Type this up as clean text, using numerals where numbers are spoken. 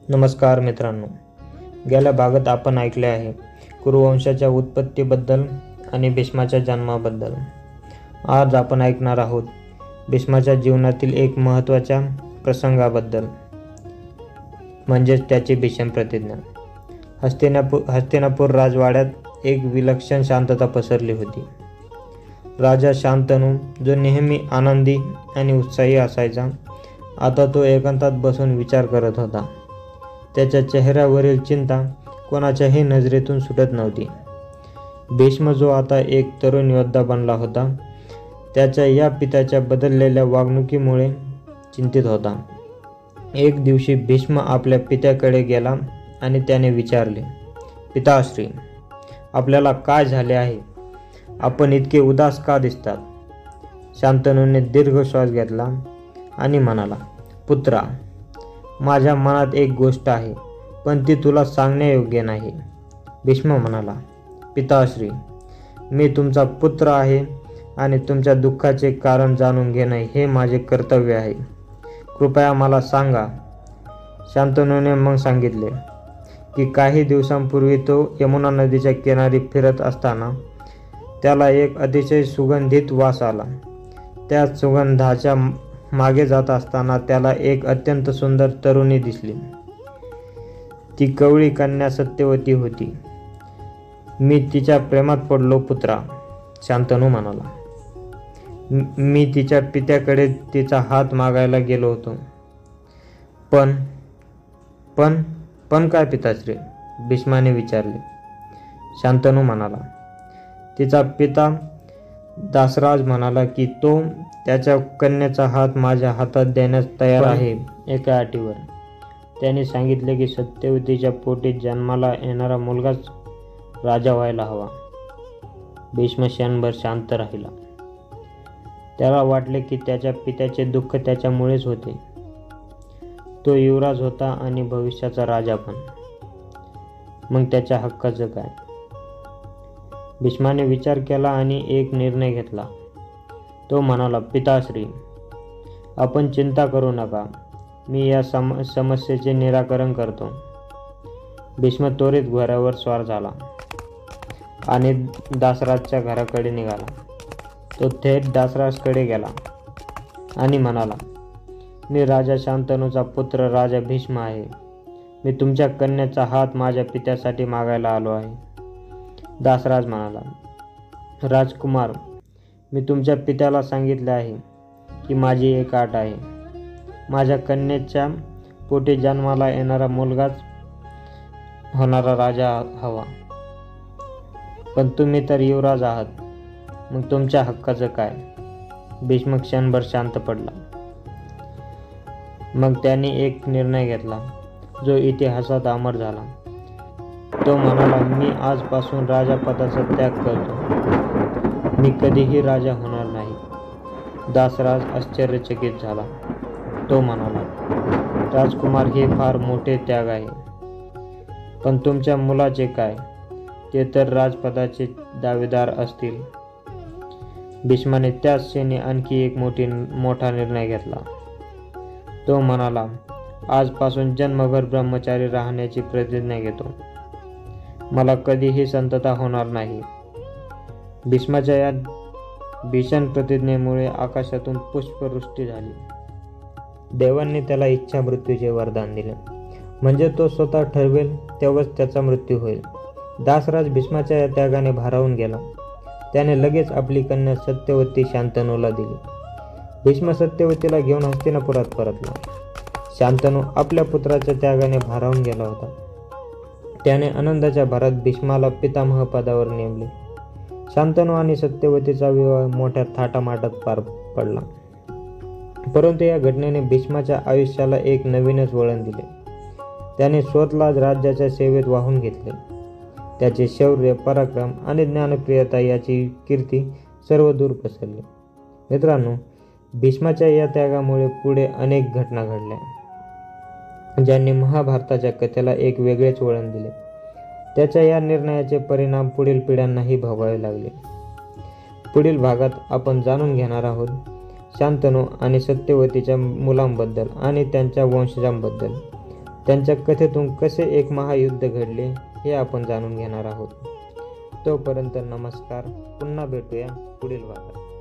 नमस्कार मित्रांनो, गेल्या भागात आपण ऐकले आहे कुरुवंशाच्या उत्पत्तीबद्दल आणि भीष्माच्या जन्माबद्दल. आज आपण ऐकणार आहोत भीष्माच्या जीवनातील एक महत्त्वाच्या प्रसंगाबद्दल, म्हणजेच त्याची भीष्म प्रतिज्ञा. हस्तिनापूर राजवाड्यात एक विलक्षण शांतता पसरली होती. राजा शांतनू, जो नेहमी आनंदी आणि उत्साही असायचा, आता तो एकांतात बसून विचार करत होता. त्याच्या चेहऱ्यावरील चिंता कोणाच्याही नजरेतून सुटत नव्हती. भीष्म, जो आता एक तरुण योद्धा बनला होता, त्याच्या या पित्याच्या बदललेल्या वागणुकीमुळे चिंतित होता. एक दिवशी भीष्म आपल्या पित्याकडे गेला आणि त्याने विचारले, "पिताश्री, आपल्याला काय झाले आहे? आपण इतके उदास का दिसतात?" शांतनूने दीर्घ श्वास घेतला आणि म्हणाला, "पुत्रा, माझ्या मनात एक गोष्ट आहे, पण ती तुला सांगण्यायोग्य नाही." भीष्म म्हणाला, "पिताश्री, मी तुमचा पुत्र आहे आणि तुमच्या दुःखाचे कारण जाणून घेणे हे माझे कर्तव्य आहे. कृपया मला सांगा." शांतनूने मग सांगितले की काही दिवसांपूर्वी तो यमुना नदीच्या किनारी फिरत असताना त्याला एक अतिशय सुगंधित वास आला. त्या सुगंधाच्या मागे जात असताना त्याला एक अत्यंत सुंदर तरुणी दिसली. ती कवळी कन्या सत्यवती होती. "मी तिच्या प्रेमात पडलो पुत्रा," शांतनू म्हणाला. "मी तिच्या पित्याकडे तिचा हात मागायला गेलो होतो." पण काय पिताश्री?" भीष्माने विचारले. शांतनू म्हणाला, "तिचा पिता दासराज म्हणाला की तो त्याच्या कन्येचा हात माझ्या हातात देण्यास तयार आहे, एका अटीवर. त्याने सांगितले की सत्यवतीच्या पोटी जन्माला येणारा मुलगाच राजा व्हायला हवा." भीष्म क्षणभर शांत राहिला. त्याला वाटले की त्याच्या पित्याचे दुःख त्याच्यामुळेच होते. तो युवराज होता आणि भविष्याचा राजा पण. मग त्याच्या हक्काचं काय? भीष्माने विचार केला आणि एक निर्णय घेतला. तो म्हणाला, "पिताश्री, आपण चिंता करू नका. मी या समस्येचे निराकरण करतो." भीष्म त्वरित घोड्यावर स्वार झाला आणि दासराजच्या घराकडे निघाला. तो थेट दासराजकडे गेला आणि म्हणाला, "मी राजा शांतनूचा पुत्र राजा भीष्म आहे. मी तुमच्या कन्येचा हात माझ्या पित्यासाठी मागायला आलो आहे." दासराज म्हणाला, "राजकुमार, मी तुमच्या पित्याला सांगितले आहे की माझी एक अट आहे. माझ्या कन्येच्या पोटी जन्माला येणारा मुलगाच होणारा राजा हवा. पण तुम्ही तर युवराज आहात, मग तुमच्या हक्काचं काय?" भीष्म क्षणभर शांत पडला. मग त्याने एक निर्णय घेतला जो इतिहासात अमर झाला. तो म्हणाला, "मी आजपासून राजापदाचा त्याग करतो. मी कधीही राजा होणार नाही." दासराज आश्चर्यचकित झाला. तो म्हणाला, "राजकुमार, हे फार मोठे त्याग आहे. पण तुमच्या मुलाचे काय? ते तर राजपदाचे दावेदार असतील." भीष्माने त्याच क्षणी आणखी एक मोठा निर्णय घेतला. तो म्हणाला, "आजपासून जन्मभर ब्रह्मचारी राहण्याची प्रतिज्ञा घेतो. मला कधीही संतता होणार नाही." भीष्माच्या या भीषण प्रतिज्ञेमुळे आकाशातून पुष्पवृष्टी झाली. देवांनी त्याला इच्छा मृत्यूचे वरदान दिले, म्हणजे तो स्वतः ठरवेल तेव्हाच त्याचा मृत्यू होईल. दासराज भीष्माच्या या त्यागाने भारावून गेला. त्याने लगेच आपली कन्या सत्यवती शांतनूला दिली. भीष्म सत्यवतीला घेऊन हस्तिनापुरात परतला. शांतनू आपल्या पुत्राच्या त्यागाने भारावून गेला होता. त्याने आनंदाच्या भरात भीष्माला पितामह पदावर नेमले. शांतनू आणि सत्यवतीचा विवाह मोठ्या थाटामाटात पार पडला. परंतु या घटनेने भीष्माच्या आयुष्याला एक नवीनच वळण दिले. त्याने स्वतःलाच राज्याच्या सेवेत वाहून घेतले. त्याचे शौर्य, पराक्रम आणि ज्ञानप्रियता याची कीर्ती सर्वदूर पसरली. मित्रांनो, भीष्माच्या या त्यागामुळे पुढे अनेक घटना घडल्या, ज्यांनी महाभारताच्या कथेला एक वेगळेच वळण दिले. त्याच्या या निर्णयाचे परिणाम पुढील पिढ्यांनाही भोगावे लागले. पुढील भागात आपण जाणून घेणार आहोत शांतनू आणि सत्यवतीच्या मुलांबद्दल आणि त्यांच्या वंशजांबद्दल. त्यांच्या कथेतून कसे एक महायुद्ध घडले हे आपण जाणून घेणार आहोत. तोपर्यंत नमस्कार. पुन्हा भेटूया पुढील भागात.